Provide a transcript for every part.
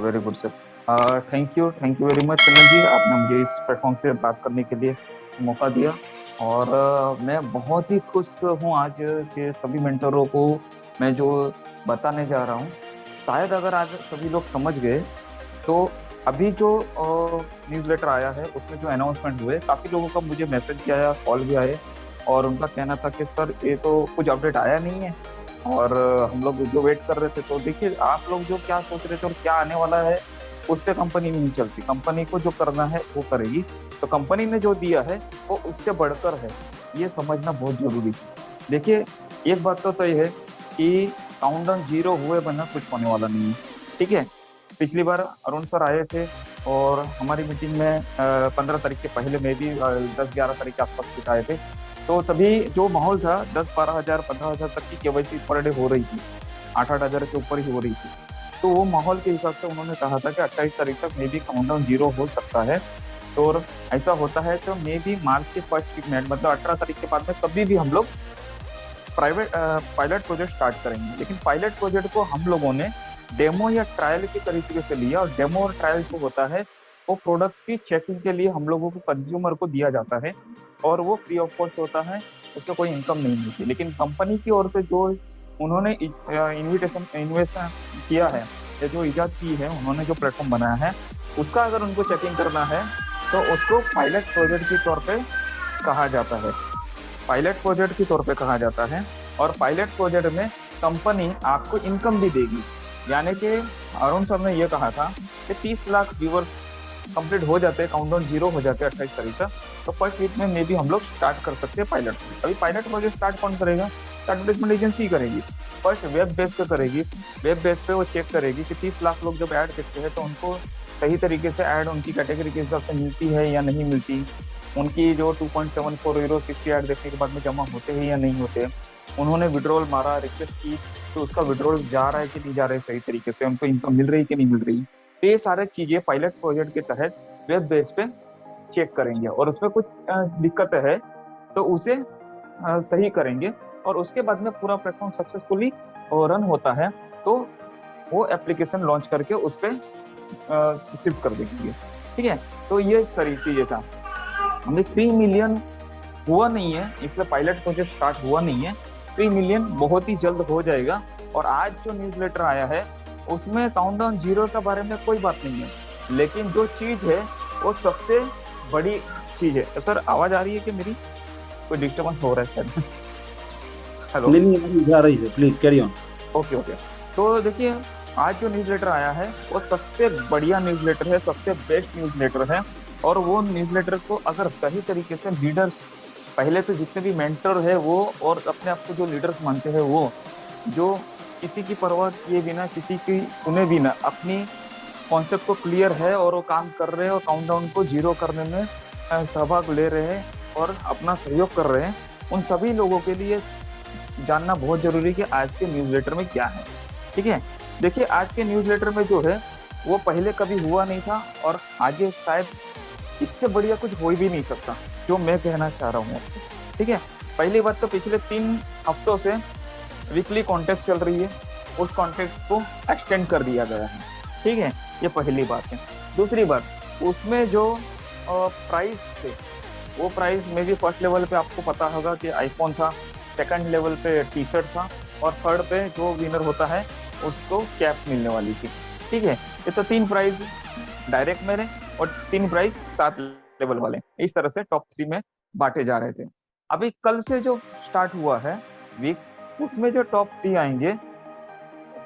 Very good sir. Thank you very much Chandan ji, आपने मुझे इस प्लेटफॉर्म से बात करने के लिए मौका दिया। और मैं बहुत ही खुश हूँ आज के सभी मेंटरों को मैं जो बताने जा रहा हूँ। शायद अगर आज सभी लोग समझ गए तो अभी जो न्यूज़लेटर आया है उसमें जो अनाउंसमेंट हुए, काफी लोगों का मुझे मैसेज भी आया, कॉल भी आए। और उनका कहना था कि सर ये तो कुछ अपडेट आया नहीं है, और हम लोग जो वेट कर रहे थे। तो देखिए, आप लोग जो क्या सोच रहे थे और क्या आने वाला है उससे कंपनी नहीं चलती। कंपनी को जो करना है वो करेगी। तो कंपनी ने जो दिया है वो उससे बढ़कर है, ये समझना बहुत जरूरी है। देखिए, एक बात तो तय है कि काउंटडाउन जीरो हुए बिना कुछ होने वाला नहीं है। ठीक है। पिछली बार अरुण सर आए थे और हमारी मीटिंग में 15 तारीख के पहले में भी 10-11 तारीख के आसपास कुछ आए थे। तो तभी जो माहौल था, 10-12 हज़ार 15 हज़ार तक की केवाईसी पर डे हो रही थी, 8-8 हज़ार से ऊपर ही हो रही थी। तो वो माहौल के हिसाब से उन्होंने कहा था कि 28 तारीख तक मे बी काउंटडाउन जीरो हो सकता है। तो और ऐसा होता है तो मे बी मार्च के फर्स्ट वीक में, मतलब 18 तारीख के बाद में कभी भी हम लोग प्राइवेट पायलट प्रोजेक्ट स्टार्ट करेंगे। लेकिन पायलट प्रोजेक्ट को हम लोगों ने डेमो या ट्रायल के तरीके से लिया, और डेमो और ट्रायल जो होता है वो प्रोडक्ट की चेकिंग के लिए हम लोगों को कंज्यूमर को दिया जाता है, और वो फ्री ऑफ कॉस्ट होता है, उससे कोई इनकम नहीं मिलती। लेकिन कंपनी की ओर से जो उन्होंने इन्विटेशन इन्वेस्ट किया है, या जो इजाद की है, उन्होंने जो प्लेटफॉर्म बनाया है, उसका अगर उनको चेकिंग करना है तो उसको पायलट प्रोजेक्ट के तौर पे कहा जाता है। पायलट प्रोजेक्ट के तौर पे कहा जाता है। और पायलट प्रोजेक्ट में कंपनी आपको इनकम भी देगी। यानी कि अरुण सर ने ये कहा था कि 30 लाख व्यूवर्स कंप्लीट हो जाते हैं, काउंटडाउन जीरो हो जाते हैं 28 तारीख तक, तो फर्स्ट वीक में मे भी हम लोग स्टार्ट कर सकते हैं पायलट प्रोजेक्ट। अभी पायलट प्रोजेक्ट स्टार्ट कौन करेगा? एडवर्टाइजमेंट एजेंसी करेगी। फर्स्ट वेब बेस पे करेगी। वेब बेस पे वो चेक करेगी कि 30 लाख लोग जब ऐड देखते हैं तो उनको सही तरीके से ऐड उनकी कैटेगरी के हिसाब से मिलती है या नहीं मिलती। उनकी जो 2.74 यूरो 60 ऐड देखने के बाद में जमा होते हैं या नहीं होते। उन्होंने विड्रॉल मारा, रिक्वेस्ट की, तो उसका विड्रॉल जा रहा है कि नहीं जा रहा है सही तरीके से, उनको इनकम मिल रही है कि नहीं मिल रही। तो ये सारी चीजें पायलट प्रोजेक्ट के तहत वेब बेस पे चेक करेंगे, और उसमें कुछ दिक्कत है तो उसे सही करेंगे। और उसके बाद में पूरा प्लेटफॉर्म सक्सेसफुली रन होता है तो वो एप्लीकेशन लॉन्च करके उस पर शिफ्ट कर देंगे। ठीक है। तो ये सारी चीजें था। हमें 3 मिलियन हुआ नहीं है, इसलिए पायलट प्रोजेक्ट स्टार्ट हुआ नहीं है। 3 मिलियन बहुत ही जल्द हो जाएगा। और आज जो न्यूज़लेटर आया है उसमें काउंटडाउन जीरो के बारे में कोई बात नहीं है, लेकिन जो चीज है वो सबसे बड़ी चीज है। सर, आवाज आ रही है कि मेरी? कोई डिस्टर्बेंस हो रहा है शायद? हेलो। नहीं नहीं अभी जा रही है, please carry on. Okay okay. तो देखिए, आज जो न्यूज़लेटर आया है वो सबसे बढ़िया न्यूज़लेटर है, सबसे बेस्ट न्यूज़लेटर है। और वो न्यूज़लेटर को अगर सही तरीके से लीडर्स, पहले तो जितने भी मेंटर है वो, और अपने आप को जो लीडर्स मानते हैं वो, जो किसी की परवाह किए बिना, किसी की सुने बिना अपनी कॉन्सेप्ट को क्लियर है और वो काम कर रहे हैं और काउंटडाउन को जीरो करने में सहभाग ले रहे हैं और अपना सहयोग कर रहे हैं, उन सभी लोगों के लिए जानना बहुत जरूरी है कि आज के न्यूज़लेटर में क्या है। ठीक है। देखिए, आज के न्यूज़लेटर में जो है वो पहले कभी हुआ नहीं था, और आगे शायद इससे बढ़िया कुछ हो भी नहीं सकता, जो मैं कहना चाह रहा हूँ। ठीक है। पहली बात तो पिछले 3 हफ्तों से वीकली कॉन्टेस्ट चल रही है, उस कॉन्टेस्ट को एक्सटेंड कर दिया गया है। ठीक है। ये पहली बात है। दूसरी बात, उसमें जो प्राइस थे, वो प्राइस में भी फर्स्ट लेवल पे आपको पता होगा कि आईफोन था, सेकंड लेवल पे टी शर्ट था, और थर्ड पे जो विनर होता है उसको कैप मिलने वाली थी। ठीक है। ये तो 3 प्राइज डायरेक्ट मेरे, और 3 प्राइज 7 लेवल वाले, इस तरह से टॉप 3 में बांटे जा रहे थे। अभी कल से जो स्टार्ट हुआ है वीक, उसमें जो टॉप 3 आएंगे,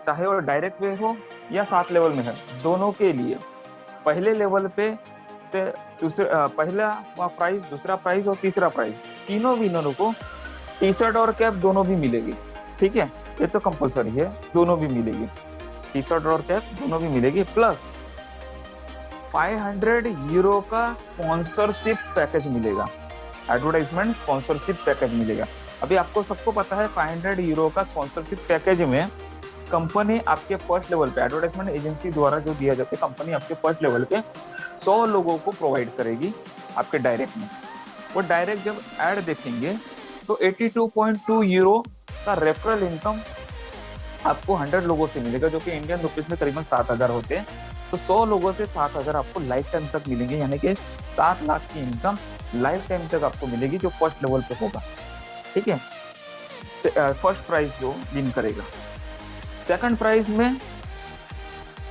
चाहे वो डायरेक्ट वे हो या 7 लेवल में है, दोनों के लिए पहले लेवल पे से दूसरे पहला प्राइज, दूसरा प्राइज और तीसरा प्राइज, तीनों विनरों को टी शर्ट और कैप दोनों भी मिलेगी। ठीक है। ये तो कंपलसरी है, दोनों भी मिलेगी, टी शर्ट और कैप दोनों भी मिलेगी। प्लस 500 यूरो का स्पॉन्सरशिप पैकेज मिलेगा, एडवर्टाइजमेंट स्पॉन्सरशिप पैकेज मिलेगा। अभी आपको सबको पता है 500 यूरो का स्पॉन्सरशिप पैकेज में कंपनी आपके फर्स्ट लेवल पे, एडवर्टाइजमेंट एजेंसी द्वारा जो दिया जाता है, कंपनी आपके फर्स्ट लेवल पे 100 लोगों को प्रोवाइड करेगी आपके डायरेक्ट में। वो डायरेक्ट जब ऐड देखेंगे तो 82.2 यूरो का रेफरल इनकम आपको 100 लोगों से मिलेगा, जो कि इंडियन रुपीज में करीबन 7,000 होते हैं। तो 100 लोगों से 7,000 आपको लाइफ टाइम तक मिलेंगे, यानी कि 7 लाख की इनकम लाइफ टाइम तक आपको मिलेगी, जो फर्स्ट लेवल पे होगा। ठीक है, फर्स्ट प्राइज जो विन करेगा। सेकंड प्राइज में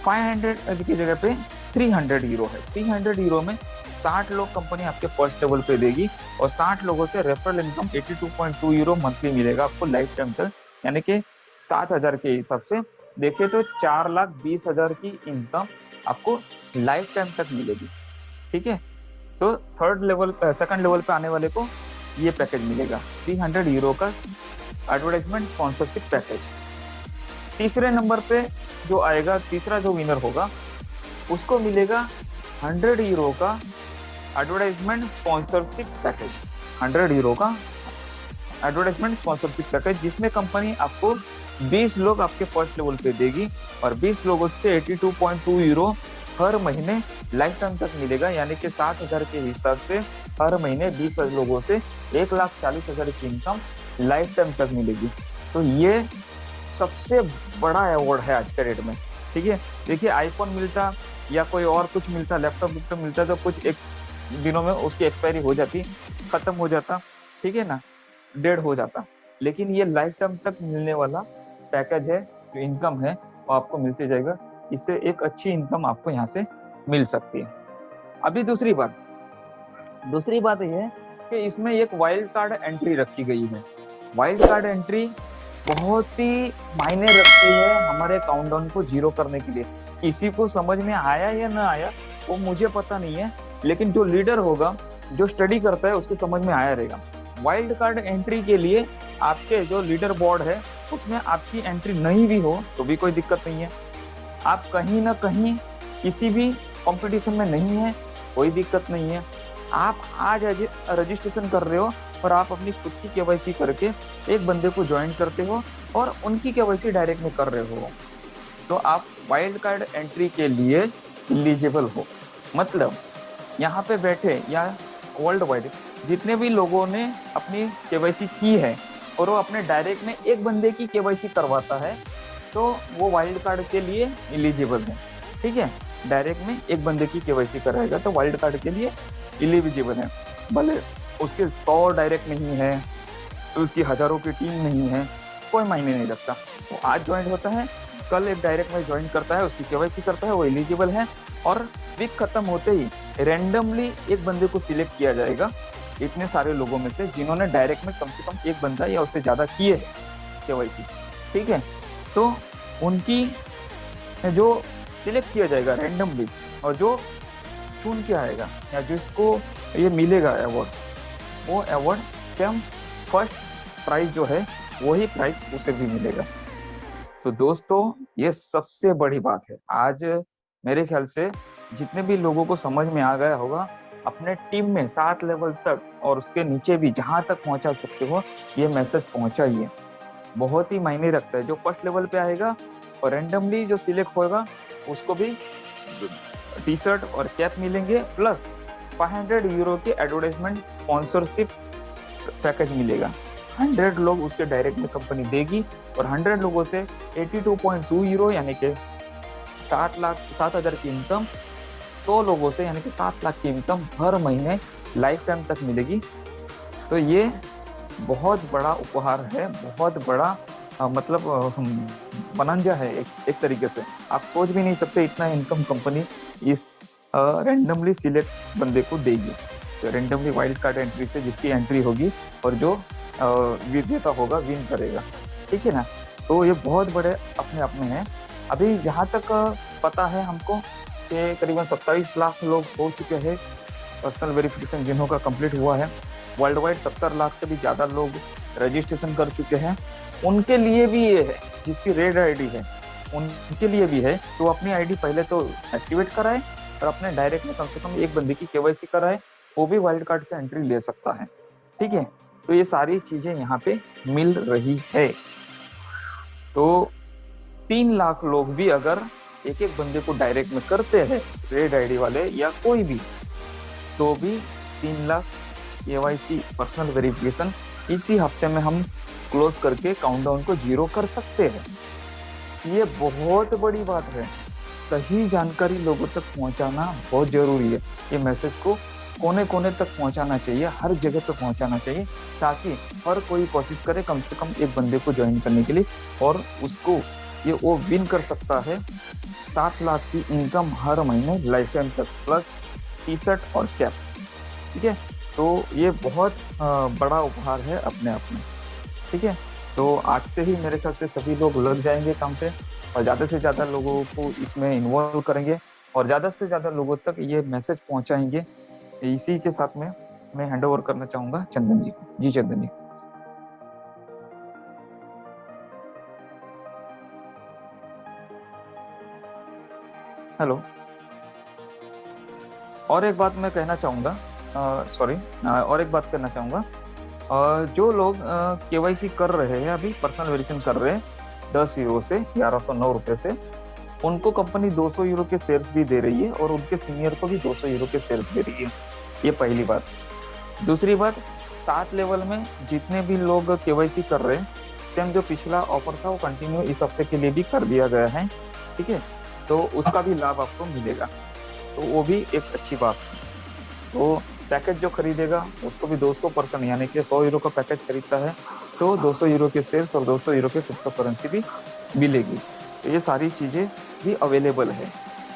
500 की जगह पे 300 यूरो है। 300 यूरो में 60 लोग कंपनी आपके फर्स्ट लेवल पे देगी, और 60 लोगों से रेफरल इनकम 82.2 यूरो मंथली मिलेगा आपको लाइफ टाइम तक, यानी कि 7,000 के हिसाब से देखे तो 4,20,000 की इनकम आपको लाइफ टाइम तक मिलेगी। ठीक है, तो सेकंड लेवल पे आने वाले को ये पैकेज मिलेगा, 300 यूरो का एडवर्टाइजमेंट स्पॉन्सरशिप पैकेज। तीसरे नंबर पे जो आएगा, तीसरा जो विनर होगा, उसको मिलेगा 100 यूरो का एडवर्टाइजमेंट स्पॉन्सरशिप पैकेज। 100 यूरो का एडवर्टाइजमेंट स्पॉन्सरशिप पैकेज, जिसमें कंपनी आपको 20 लोग आपके फर्स्ट लेवल पे देगी, और 20 लोगों से 82.2 यूरो हर महीने लाइफ टाइम तक मिलेगा, यानी कि 7,000 के हिसाब से हर महीने 20 लोगों से 1,40,000 की इनकम लाइफ टाइम तक मिलेगी। तो ये सबसे बड़ा अवार्ड है आज के डेट में। ठीक है, देखिए आईफोन मिलता या कोई और कुछ मिलता, लैपटॉप मिलता, तो कुछ एक दिनों में उसकी एक्सपायरी हो जाती, खत्म हो जाता, ठीक है ना, डेड हो जाता। लेकिन ये लाइफ टाइम तक मिलने वाला पैकेज है, जो इनकम है वो आपको मिलते जाएगा। इससे एक अच्छी इनकम आपको यहाँ से मिल सकती है। अभी दूसरी बात यह है कि इसमें एक वाइल्ड कार्ड एंट्री रखी गई है। वाइल्ड कार्ड एंट्री बहुत ही मायने रखती है हमारे काउंटडाउन को जीरो करने के लिए। किसी को समझ में आया या ना आया वो मुझे पता नहीं है, लेकिन जो लीडर होगा, जो स्टडी करता है, उसके समझ में आया रहेगा। वाइल्ड कार्ड एंट्री के लिए आपके जो लीडर बोर्ड है उसमें आपकी एंट्री नहीं भी हो तो भी कोई दिक्कत नहीं है। आप कहीं ना कहीं किसी भी कंपटीशन में नहीं है, कोई दिक्कत नहीं है। आप आज रजिस्ट्रेशन कर रहे हो और आप अपनी खुद की केवाईसी करके एक बंदे को ज्वाइन करते हो और उनकी केवाईसी डायरेक्ट में कर रहे हो, तो आप वाइल्ड कार्ड एंट्री के लिए एलिजिबल हो। मतलब यहाँ पे बैठे या वर्ल्ड वाइड जितने भी लोगों ने अपनी केवाईसी की है और वो अपने डायरेक्ट में एक बंदे की केवाईसी करवाता है, तो वो वाइल्ड कार्ड के लिए एलिजिबल है। ठीक है, डायरेक्ट में एक बंदे की केवाईसी कराएगा तो वाइल्ड कार्ड के लिए एलिजिबल है। भले उसके 100 डायरेक्ट नहीं है, तो उसकी हजारों की टीम नहीं है, कोई मायने नहीं रखता। वो आज ज्वाइन होता है, कल एक डायरेक्ट में ज्वाइन करता है, उसकी केवाईसी करता है, वो एलिजिबल है। और वीक खत्म होते ही रैंडमली एक बंदे को सिलेक्ट किया जाएगा इतने सारे लोगों में से जिन्होंने डायरेक्ट में कम से कम एक बंदा या उससे ज़्यादा किए है केवाईसी। ठीक है, तो उनकी जो सिलेक्ट किया जाएगा रैंडमली, और जो चुन के आएगा या जिसको ये मिलेगा अवार्ड, वो अवार्ड सेम फर्स्ट प्राइज जो है वही प्राइज उसे भी मिलेगा। तो दोस्तों ये सबसे बड़ी बात है। आज मेरे ख्याल से जितने भी लोगों को समझ में आ गया होगा, अपने टीम में 7 लेवल तक और उसके नीचे भी जहां तक पहुंचा सकते हो, ये मैसेज पहुंचाइए। बहुत ही मायने रखता है। जो फर्स्ट लेवल पे आएगा और रैंडमली जो सिलेक्ट होगा उसको भी टी शर्ट और कैप मिलेंगे, प्लस 500 यूरो की एडवर्टाइजमेंट स्पॉन्सरशिप पैकेज मिलेगा। 100 लोग उसके डायरेक्ट में कंपनी देगी, और 100 लोगों से 82.2 यूरो यानी कि 7,00,000 की इनकम, 100 लोगों से यानी कि 7 लाख की इनकम हर महीने लाइफ टाइम तक मिलेगी। तो ये बहुत बड़ा उपहार है, बहुत बड़ा मतलब बनंजा है एक तरीके से। आप सोच भी नहीं सकते इतना इनकम कंपनी इस रैंडमली सिलेक्ट बंदे को देगी। तो रैंडमली वाइल्ड कार्ड एंट्री से जिसकी एंट्री होगी और जो विजेता होगा विन करेगा। ठीक है ना, तो ये बहुत बड़े अपने आप में हैं। अभी जहाँ तक पता है हमको कि करीबन 27 लाख लोग हो चुके हैं पर्सनल वेरिफिकेशन जिन्हों का कंप्लीट हुआ है। वर्ल्ड वाइड 70 लाख से भी ज़्यादा लोग रजिस्ट्रेशन कर चुके हैं। उनके लिए भी ये है, जिसकी रेड आईडी है उनके लिए भी है, तो अपनी आईडी पहले तो एक्टिवेट कराए और अपने डायरेक्ट में कम से कम एक बंदे की केवाईसी कराए, वो भी वाइल्ड कार्ड से एंट्री ले सकता है। ठीक है, तो ये सारी चीज़ें यहाँ पे मिल रही है। तो 3 लाख लोग भी अगर एक एक बंदे को डायरेक्ट में करते हैं, रेड आईडी वाले या कोई भी, तो भी 3 लाख केवाईसी पर्सनल वेरिफिकेशन इसी हफ्ते में हम क्लोज करके काउंटडाउन को जीरो कर सकते हैं। ये बहुत बड़ी बात है। सही जानकारी लोगों तक पहुंचाना बहुत जरूरी है। ये मैसेज को कोने कोने तक पहुंचाना चाहिए, हर जगह तक पहुंचाना चाहिए, ताकि हर कोई कोशिश करे कम से कम एक बंदे को ज्वाइन करने के लिए, और उसको ये वो विन कर सकता है 7 लाख की इनकम हर महीने लाइफ टाइम तक, प्लस टी शर्ट और कैप। ठीक है, तो ये बहुत बड़ा उपहार है अपने आप में। ठीक है, तो आज से ही मेरे ख्याल से सभी लोग लग जाएंगे काम पे, और ज़्यादा से ज़्यादा लोगों को इसमें इन्वॉल्व करेंगे, और ज़्यादा से ज़्यादा लोगों तक ये मैसेज पहुंचाएंगे। इसी के साथ में मैं हैंड ओवर करना चाहूंगा चंदन जी को। जी चंदन जी। हेलो। और एक बात मैं कहना चाहूंगा, सॉरी, और एक बात करना चाहूंगा। जो लोग केवाईसी कर रहे हैं, अभी पर्सनल वेरिफिकेशन कर रहे हैं 10 यूरो से, 1109 रुपए से, उनको कंपनी 200 यूरो के शेयर्स भी दे रही है, और उनके सीनियर को भी 200 यूरो के शेयर्स दे रही है। ये पहली बात। दूसरी बात, 7 लेवल में जितने भी लोग केवाईसी कर रहे हैं, सेम जो पिछला ऑफर था वो कंटिन्यू इस हफ्ते के लिए भी कर दिया गया है। ठीक है, तो उसका भी लाभ आपको मिलेगा, तो वो भी एक अच्छी बात है। तो पैकेज जो खरीदेगा उसको भी 200%, यानी कि 100 यूरो का पैकेज खरीदता है तो 200 यूरो के शेयर्स और 200 यूरो के क्रिप्टो करेंसी भी मिलेगी। तो ये सारी चीज़ें भी अवेलेबल है।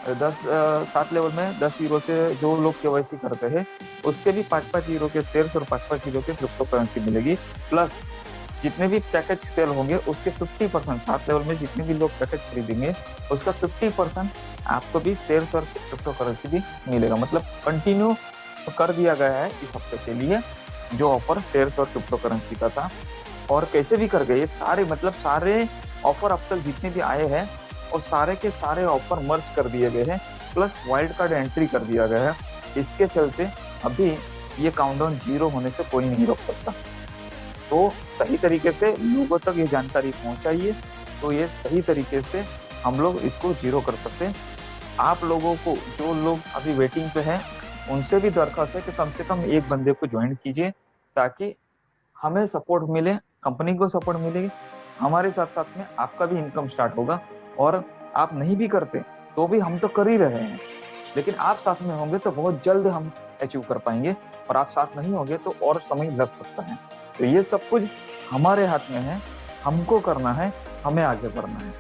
7 लेवल में 10 यूरो से जो लोग केवाईसी करते हैं उसके भी 5-5 यूरो के शेयर्स और 5-5 यूरो के क्रिप्टो करेंसी मिलेगी। प्लस जितने भी पैकेज सेल होंगे उसके 50%, 7 लेवल में जितने भी लोग पैकेज खरीदेंगे उसका 50% आपको भी शेयर्स और क्रिप्टो करेंसी भी मिलेगा। मतलब कंटिन्यू कर दिया गया है इस हफ्ते के लिए जो ऑफर शेयर्स और क्रिप्टो करेंसी का था। और कैसे भी कर गए ये सारे, मतलब सारे ऑफर अब तक जितने भी आए हैं और सारे के सारे ऑफर मर्ज कर दिए गए हैं, प्लस वाइल्ड कार्ड एंट्री कर दिया गया है। इसके चलते अभी ये काउंटडाउन 0 होने से कोई नहीं रोक सकता। तो सही तरीके से लोगों तक ये जानकारी पहुंचाइए, तो ये सही तरीके से हम लोग इसको 0 कर सकते हैं। आप लोगों को, जो लोग अभी वेटिंग पे हैं, उनसे भी दरख्वास्त है कि कम से कम एक बंदे को ज्वाइन कीजिए, ताकि हमें सपोर्ट मिले, कंपनी को सपोर्ट मिलेगी, हमारे साथ साथ में आपका भी इनकम स्टार्ट होगा। और आप नहीं भी करते तो भी हम तो कर ही रहे हैं, लेकिन आप साथ में होंगे तो बहुत जल्द हम अचीव कर पाएंगे, और आप साथ नहीं होंगे तो और समय लग सकता है। तो ये सब कुछ हमारे हाथ में है, हमको करना है, हमें आगे बढ़ना है।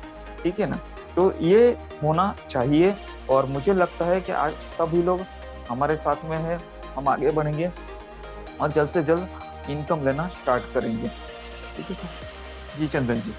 ठीक है ना, तो ये होना चाहिए। और मुझे लगता है कि आज सभी लोग हमारे साथ में है, हम आगे बढ़ेंगे और जल्द से जल्द इनकम लेना स्टार्ट करेंगे। ठीक है जी चंदन जी।